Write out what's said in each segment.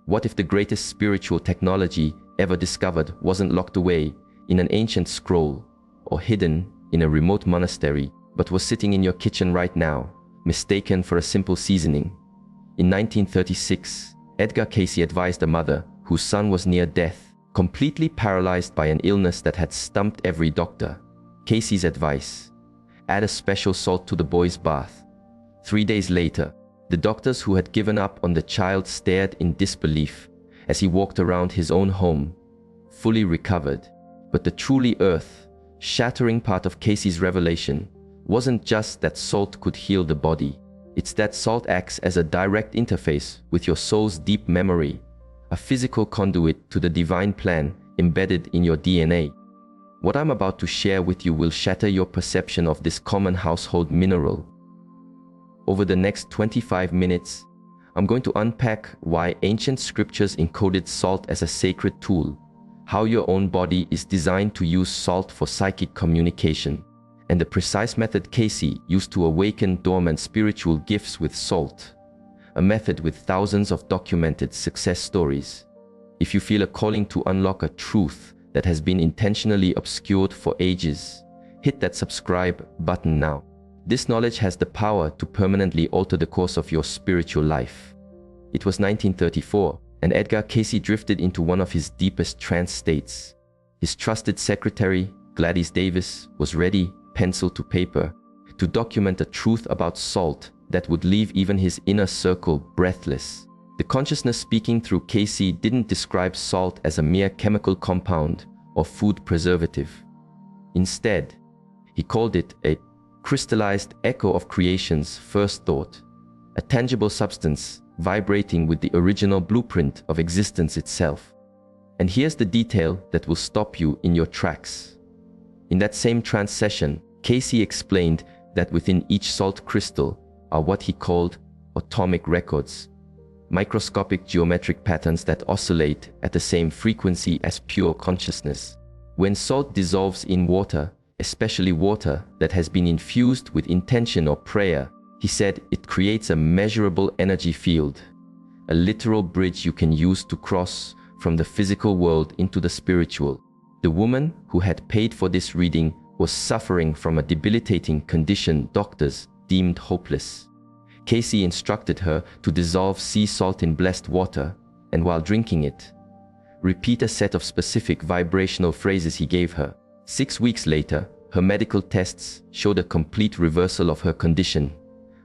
What if the greatest spiritual technology ever discovered wasn't locked away in an ancient scroll or hidden in a remote monastery, but was sitting in your kitchen right now, mistaken for a simple seasoning? In 1936, Edgar Cayce advised a mother whose son was near death, completely paralyzed by an illness that had stumped every doctor. Cayce's advice: add a special salt to the boy's bath. 3 days later, the doctors who had given up on the child stared in disbelief as he walked around his own home, fully recovered. But the truly earth-shattering part of Cayce's revelation wasn't just that salt could heal the body. It's that salt acts as a direct interface with your soul's deep memory, a physical conduit to the divine plan embedded in your DNA. What I'm about to share with you will shatter your perception of this common household mineral. Over the next 25 minutes, I'm going to unpack why ancient scriptures encoded salt as a sacred tool, how your own body is designed to use salt for psychic communication, and the precise method Cayce used to awaken dormant spiritual gifts with salt, a method with thousands of documented success stories. If you feel a calling to unlock a truth that has been intentionally obscured for ages, hit that subscribe button now. This knowledge has the power to permanently alter the course of your spiritual life. It was 1934, and Edgar Cayce drifted into one of his deepest trance states. His trusted secretary, Gladys Davis, was ready, pencil to paper, to document a truth about salt that would leave even his inner circle breathless. The consciousness speaking through Cayce didn't describe salt as a mere chemical compound or food preservative. Instead, he called it a crystallized echo of creation's first thought, a tangible substance vibrating with the original blueprint of existence itself. And here's the detail that will stop you in your tracks. In that same trance session, Cayce explained that within each salt crystal are what he called atomic records, microscopic geometric patterns that oscillate at the same frequency as pure consciousness. When salt dissolves in water, especially water that has been infused with intention or prayer, he said it creates a measurable energy field, a literal bridge you can use to cross from the physical world into the spiritual. The woman who had paid for this reading was suffering from a debilitating condition doctors deemed hopeless. Cayce instructed her to dissolve sea salt in blessed water, and while drinking it, repeat a set of specific vibrational phrases he gave her. 6 weeks later, her medical tests showed a complete reversal of her condition.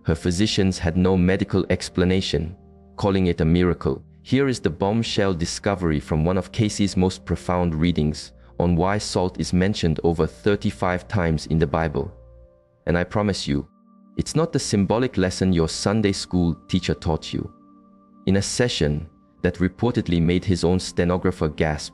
Her physicians had no medical explanation, calling it a miracle. Here is the bombshell discovery from one of Cayce's most profound readings on why salt is mentioned over 35 times in the Bible. And I promise you, it's not the symbolic lesson your Sunday school teacher taught you. In a session that reportedly made his own stenographer gasp,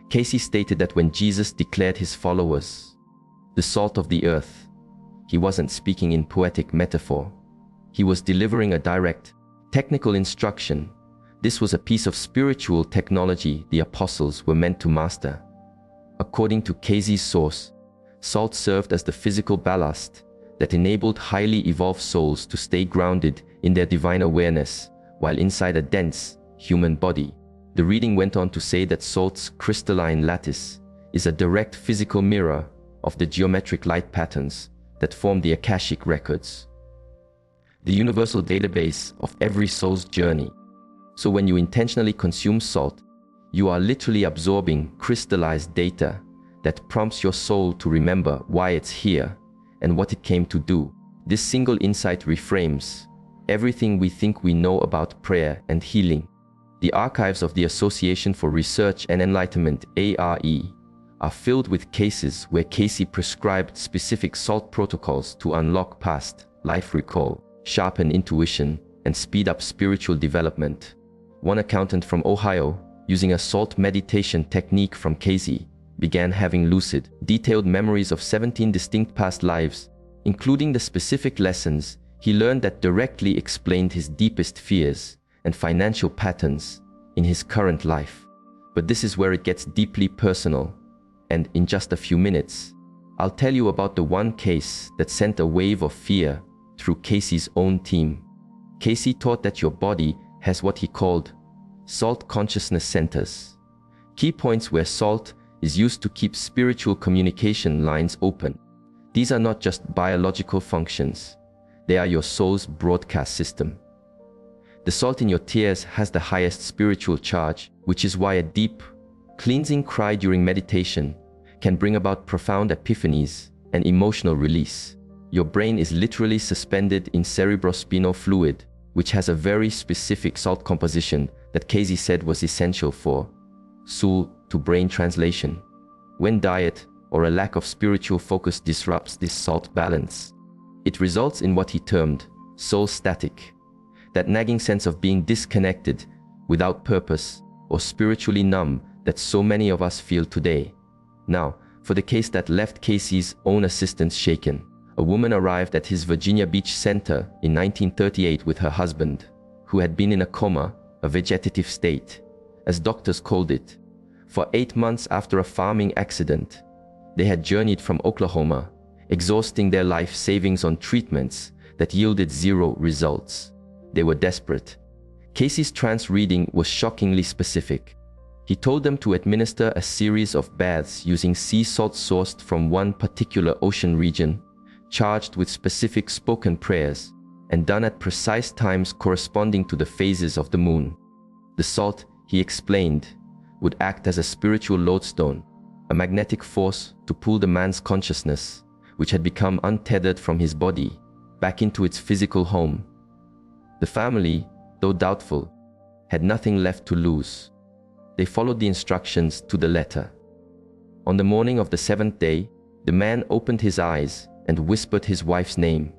Cayce stated that when Jesus declared his followers the salt of the earth, he wasn't speaking in poetic metaphor. He was delivering a direct, technical instruction. This was a piece of spiritual technology the apostles were meant to master. According to Cayce's source, salt served as the physical ballast that enabled highly evolved souls to stay grounded in their divine awareness while inside a dense human body. The reading went on to say that salt's crystalline lattice is a direct physical mirror of the geometric light patterns that form the Akashic records, the universal database of every soul's journey. So when you intentionally consume salt, you are literally absorbing crystallized data that prompts your soul to remember why it's here and what it came to do. This single insight reframes everything we think we know about prayer and healing. The archives of the Association for Research and Enlightenment, ARE, are filled with cases where Cayce prescribed specific salt protocols to unlock past life recall, sharpen intuition, and speed up spiritual development. One accountant from Ohio, using a salt meditation technique from Cayce, began having lucid, detailed memories of 17 distinct past lives, including the specific lessons he learned that directly explained his deepest fears and financial patterns in his current life. But this is where it gets deeply personal, and in just a few minutes, I'll tell you about the one case that sent a wave of fear through Cayce's own team. Cayce taught that your body has what he called Salt consciousness centers. Key points where salt is used to keep spiritual communication lines open. These are not just biological functions. They are your soul's broadcast system. The salt in your tears has the highest spiritual charge, which is why a deep, cleansing cry during meditation can bring about profound epiphanies and emotional release. Your brain is literally suspended in cerebrospinal fluid, which has a very specific salt composition that Casey said was essential for soul to brain translation. When diet or a lack of spiritual focus disrupts this salt balance, it results in what he termed soul static, that nagging sense of being disconnected, without purpose, or spiritually numb that so many of us feel today. Now, for the case that left Casey's own assistants shaken, a woman arrived at his Virginia Beach center in 1938 with her husband, who had been in a coma, a vegetative state, as doctors called it, for 8 months after a farming accident. They had journeyed from Oklahoma, exhausting their life savings on treatments that yielded 0 results. They were desperate. Casey's trance reading was shockingly specific. He told them to administer a series of baths using sea salt sourced from one particular ocean region, charged with specific spoken prayers, and done at precise times corresponding to the phases of the moon. The salt, he explained, would act as a spiritual lodestone, a magnetic force to pull the man's consciousness, which had become untethered from his body, back into its physical home. The family, though doubtful, had nothing left to lose. They followed the instructions to the letter. On the morning of the 7th day, the man opened his eyes and whispered his wife's name.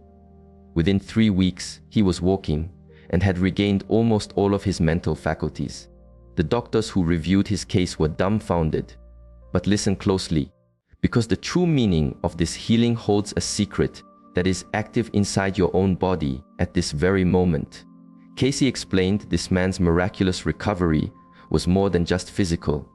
Within 3 weeks, he was walking and had regained almost all of his mental faculties. The doctors who reviewed his case were dumbfounded. But listen closely, because the true meaning of this healing holds a secret that is active inside your own body at this very moment. Casey explained this man's miraculous recovery was more than just physical.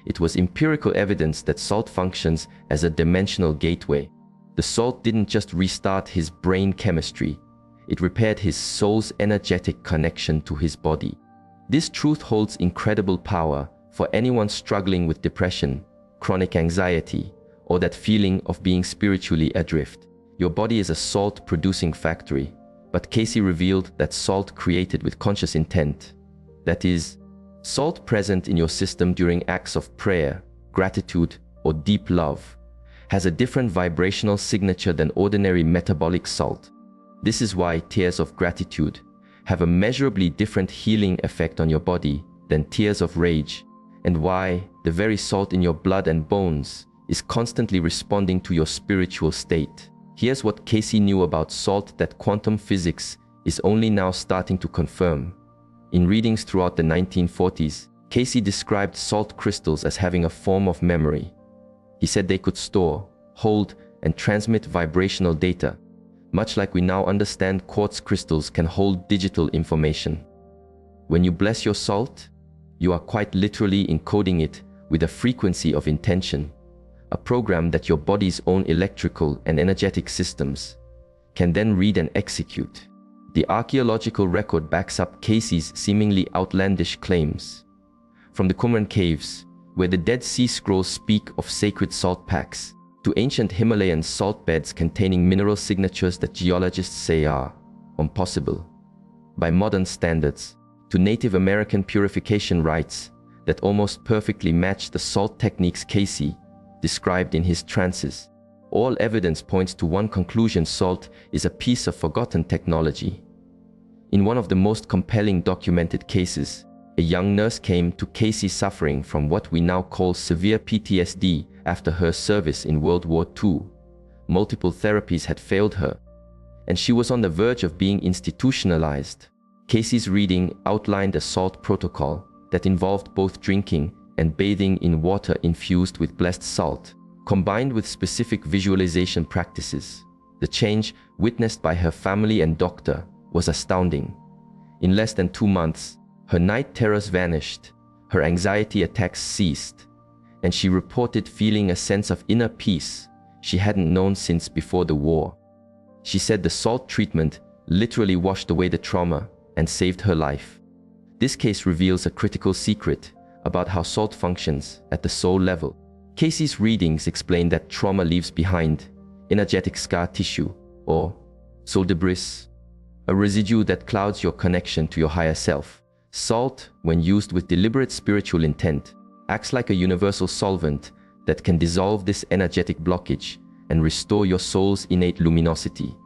It was empirical evidence that salt functions as a dimensional gateway. The salt didn't just restart his brain chemistry, it repaired his soul's energetic connection to his body. This truth holds incredible power for anyone struggling with depression, chronic anxiety, or that feeling of being spiritually adrift. Your body is a salt-producing factory, but Casey revealed that salt created with conscious intent, that is, salt present in your system during acts of prayer, gratitude, or deep love, has a different vibrational signature than ordinary metabolic salt. This is why tears of gratitude have a measurably different healing effect on your body than tears of rage, and why the very salt in your blood and bones is constantly responding to your spiritual state. Here's what Casey knew about salt that quantum physics is only now starting to confirm. In readings throughout the 1940s, Casey described salt crystals as having a form of memory. He said they could store, hold, and transmit vibrational data, much like we now understand quartz crystals can hold digital information. When you bless your salt, you are quite literally encoding it with a frequency of intention, a program that your body's own electrical and energetic systems can then read and execute. The archaeological record backs up Casey's seemingly outlandish claims. From the Qumran caves, where the Dead Sea Scrolls speak of sacred salt packs, to ancient Himalayan salt beds containing mineral signatures that geologists say are impossible by modern standards, to Native American purification rites that almost perfectly match the salt techniques Casey described in his trances. All evidence points to one conclusion: salt is a piece of forgotten technology. In one of the most compelling documented cases, a young nurse came to Casey suffering from what we now call severe PTSD after her service in World War II. Multiple therapies had failed her, and she was on the verge of being institutionalized. Casey's reading outlined a salt protocol that involved both drinking and bathing in water infused with blessed salt, combined with specific visualization practices. The change witnessed by her family and doctor was astounding. In less than 2 months, her night terrors vanished, her anxiety attacks ceased, and she reported feeling a sense of inner peace she hadn't known since before the war. She said the salt treatment literally washed away the trauma and saved her life. This case reveals a critical secret about how salt functions at the soul level. Casey's readings explain that trauma leaves behind energetic scar tissue, or soul debris, a residue that clouds your connection to your higher self. Salt, when used with deliberate spiritual intent, acts like a universal solvent that can dissolve this energetic blockage and restore your soul's innate luminosity.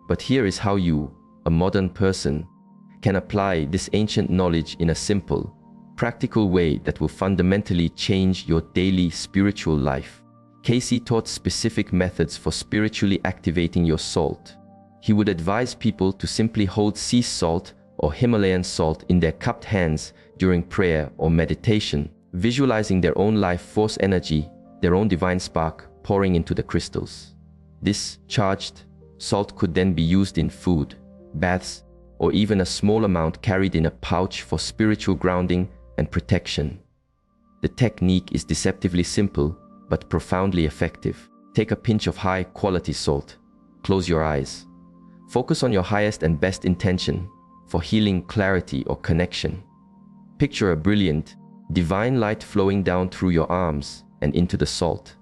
But here is how you, a modern person, can apply this ancient knowledge in a simple, practical way that will fundamentally change your daily spiritual life. Casey taught specific methods for spiritually activating your salt. He would advise people to simply hold sea salt or Himalayan salt in their cupped hands during prayer or meditation, visualizing their own life force energy, their own divine spark pouring into the crystals. This charged salt could then be used in food, baths, or even a small amount carried in a pouch for spiritual grounding and protection. The technique is deceptively simple but profoundly effective. Take a pinch of high-quality salt. Close your eyes. Focus on your highest and best intention for healing, clarity, or connection. Picture a brilliant, divine light flowing down through your arms and into the salt.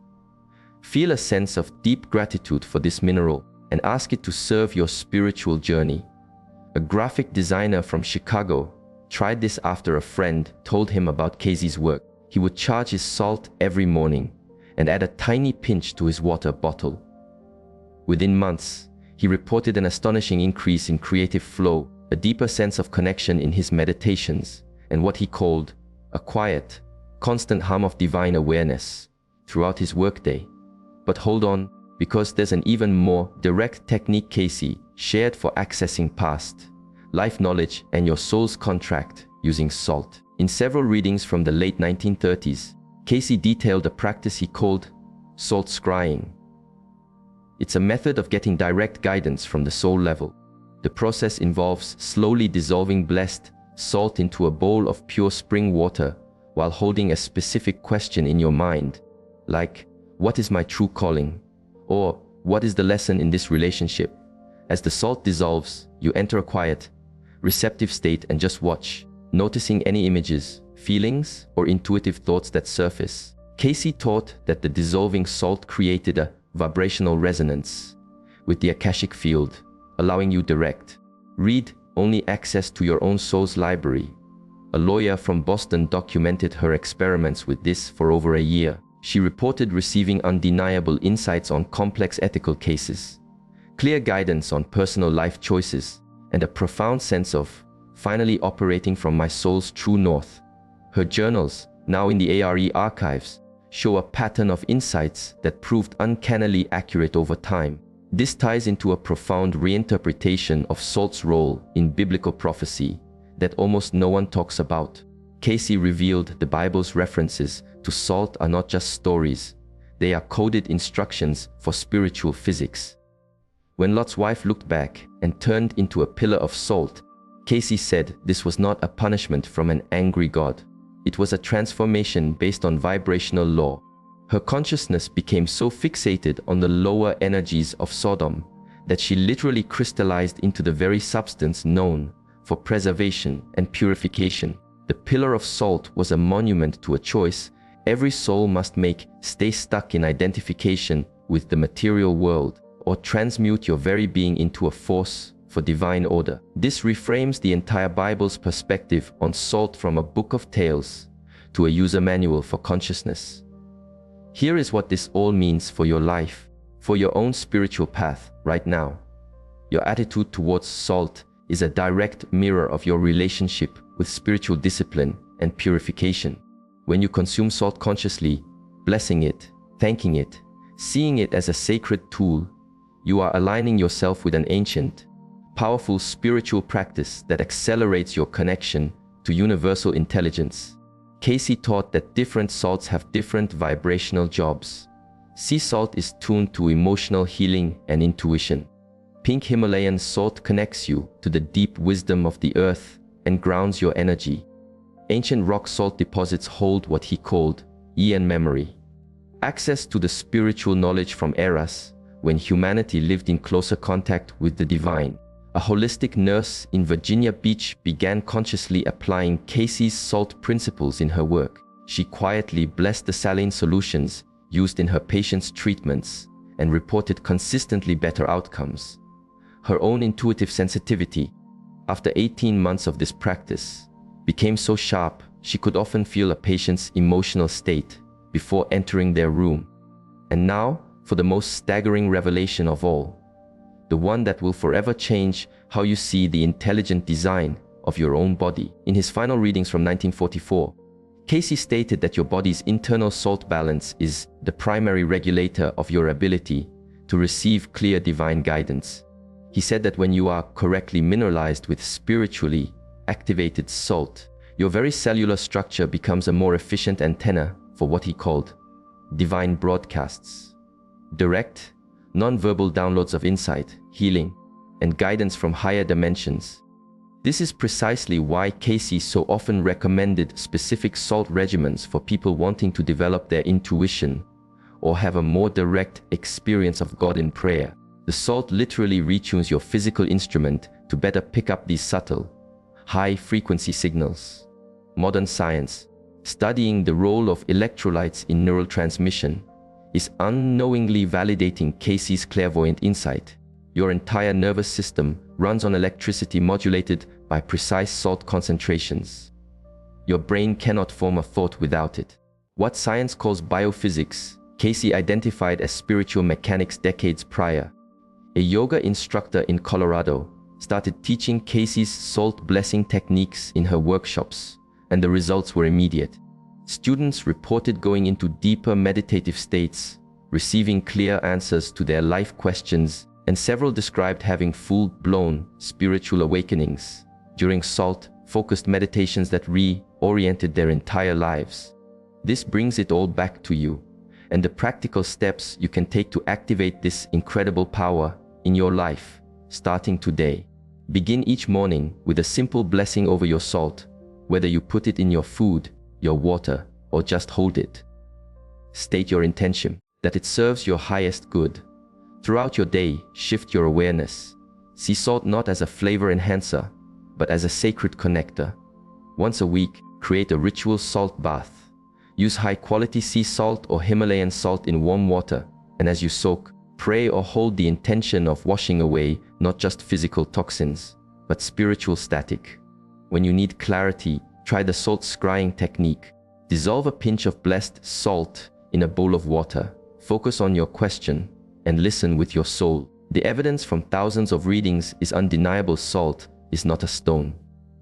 Feel a sense of deep gratitude for this mineral and ask it to serve your spiritual journey. A graphic designer from Chicago tried this after a friend told him about Casey's work. He would charge his salt every morning and add a tiny pinch to his water bottle. Within months, he reported an astonishing increase in creative flow, a deeper sense of connection in his meditations, and what he called a quiet, constant hum of divine awareness throughout his workday. But hold on, because there's an even more direct technique Casey shared for accessing past life knowledge and your soul's contract using salt. In several readings from the late 1930s, Casey detailed a practice he called salt scrying. It's a method of getting direct guidance from the soul level. The process involves slowly dissolving blessed salt into a bowl of pure spring water while holding a specific question in your mind, like, what is my true calling? Or, what is the lesson in this relationship? As the salt dissolves, you enter a quiet, receptive state and just watch, noticing any images, feelings, or intuitive thoughts that surface. Casey taught that the dissolving salt created a vibrational resonance with the Akashic field, allowing you direct, read-only access to your own soul's library. A lawyer from Boston documented her experiments with this for over a year. She reported receiving undeniable insights on complex ethical cases, clear guidance on personal life choices, and a profound sense of finally operating from my soul's true north. Her journals, now in the ARE archives, show a pattern of insights that proved uncannily accurate over time. This ties into a profound reinterpretation of salt's role in biblical prophecy that almost no one talks about. Casey revealed the Bible's references to salt are not just stories, they are coded instructions for spiritual physics. When Lot's wife looked back and turned into a pillar of salt, Casey said this was not a punishment from an angry God. It was a transformation based on vibrational law. Her consciousness became so fixated on the lower energies of Sodom that she literally crystallized into the very substance known for preservation and purification. The pillar of salt was a monument to a choice every soul must make: stay stuck in identification with the material world, or transmute your very being into a force for divine order. This reframes the entire Bible's perspective on salt from a book of tales to a user manual for consciousness. Here is what this all means for your life, for your own spiritual path right now. Your attitude towards salt is a direct mirror of your relationship with spiritual discipline and purification. When you consume salt consciously, blessing it, thanking it, seeing it as a sacred tool, you are aligning yourself with an ancient, powerful spiritual practice that accelerates your connection to universal intelligence. Casey taught that different salts have different vibrational jobs. Sea salt is tuned to emotional healing and intuition. Pink Himalayan salt connects you to the deep wisdom of the earth and grounds your energy. Ancient rock salt deposits hold what he called Yi and memory, access to the spiritual knowledge from eras when humanity lived in closer contact with the divine. a holistic nurse in Virginia Beach began consciously applying Casey's salt principles in her work. She quietly blessed the saline solutions used in her patients' treatments and reported consistently better outcomes. Her own intuitive sensitivity, after 18 months of this practice, became so sharp she could often feel a patient's emotional state before entering their room. And now, for the most staggering revelation of all, the one that will forever change how you see the intelligent design of your own body. In his final readings from 1944, Casey stated that your body's internal salt balance is the primary regulator of your ability to receive clear divine guidance. He said that when you are correctly mineralized with spiritually activated salt, your very cellular structure becomes a more efficient antenna for what he called divine broadcasts. Direct, non-verbal downloads of insight, healing, and guidance from higher dimensions. This is precisely why Casey so often recommended specific salt regimens for people wanting to develop their intuition or have a more direct experience of God in prayer. The salt literally retunes your physical instrument to better pick up these subtle, high-frequency signals. Modern science, studying the role of electrolytes in neural transmission, is unknowingly validating Casey's clairvoyant insight. Your entire nervous system runs on electricity modulated by precise salt concentrations. Your brain cannot form a thought without it. What science calls biophysics, Casey identified as spiritual mechanics decades prior. A yoga instructor in Colorado started teaching Casey's salt blessing techniques in her workshops, and the results were immediate. Students reported going into deeper meditative states, receiving clear answers to their life questions, and several described having full-blown spiritual awakenings during salt-focused meditations that reoriented their entire lives. This brings it all back to you, and the practical steps you can take to activate this incredible power in your life, starting today. Begin each morning with a simple blessing over your salt, whether you put it in your food, your water, or just hold it. State your intention that it serves your highest good. Throughout your day, shift your awareness. See salt not as a flavor enhancer, but as a sacred connector. Once a week, create a ritual salt bath. Use high-quality sea salt or Himalayan salt in warm water, and as you soak, pray or hold the intention of washing away not just physical toxins, but spiritual static. When you need clarity, try the salt scrying technique. Dissolve a pinch of blessed salt in a bowl of water. Focus on your question and listen with your soul. The evidence from thousands of readings is undeniable. Salt is not a stone.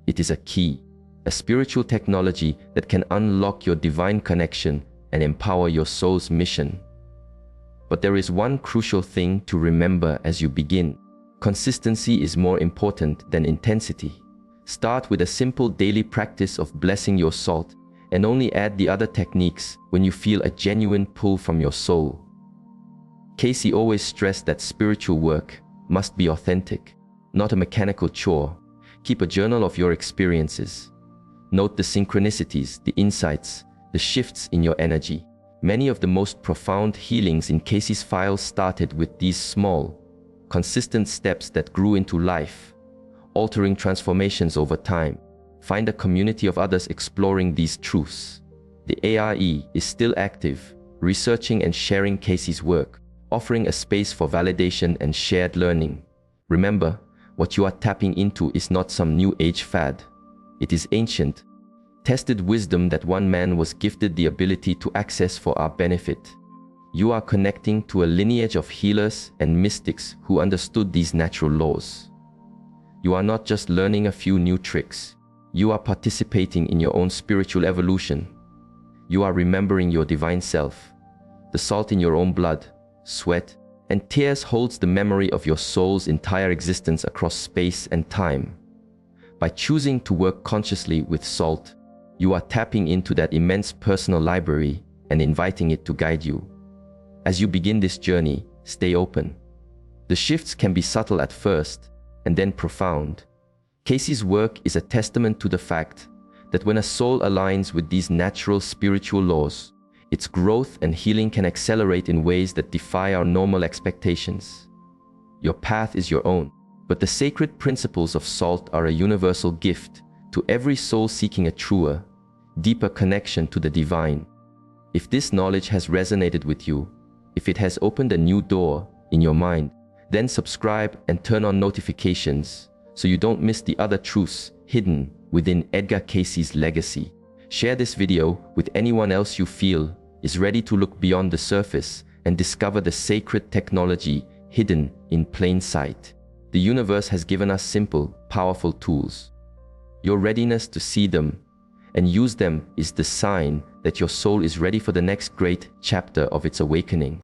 It is a key, a spiritual technology that can unlock your divine connection and empower your soul's mission. But there is one crucial thing to remember as you begin. Consistency is more important than intensity. Start with a simple daily practice of blessing your salt and only add the other techniques when you feel a genuine pull from your soul. Casey always stressed that spiritual work must be authentic, not a mechanical chore. Keep a journal of your experiences. Note the synchronicities, the insights, the shifts in your energy. Many of the most profound healings in Casey's files started with these small, consistent steps that grew into life, altering transformations over time. Find a community of others exploring these truths. The ARE is still active, researching and sharing Casey's work, offering a space for validation and shared learning. Remember, what you are tapping into is not some new age fad. It is ancient, tested wisdom that one man was gifted the ability to access for our benefit. You are connecting to a lineage of healers and mystics who understood these natural laws. You are not just learning a few new tricks. You are participating in your own spiritual evolution. You are remembering your divine self. The salt in your own blood, sweat, and tears holds the memory of your soul's entire existence across space and time. By choosing to work consciously with salt, you are tapping into that immense personal library and inviting it to guide you. As you begin this journey, stay open. The shifts can be subtle at first, and then profound. Casey's work is a testament to the fact that when a soul aligns with these natural spiritual laws, its growth and healing can accelerate in ways that defy our normal expectations. Your path is your own, But the sacred principles of salt are a universal gift to every soul seeking a truer, deeper connection to the divine. If this knowledge has resonated with you, if it has opened a new door in your mind, then subscribe and turn on notifications so you don't miss the other truths hidden within Edgar Cayce's legacy. Share this video with anyone else you feel is ready to look beyond the surface and discover the sacred technology hidden in plain sight. The universe has given us simple, powerful tools. Your readiness to see them and use them is the sign that your soul is ready for the next great chapter of its awakening.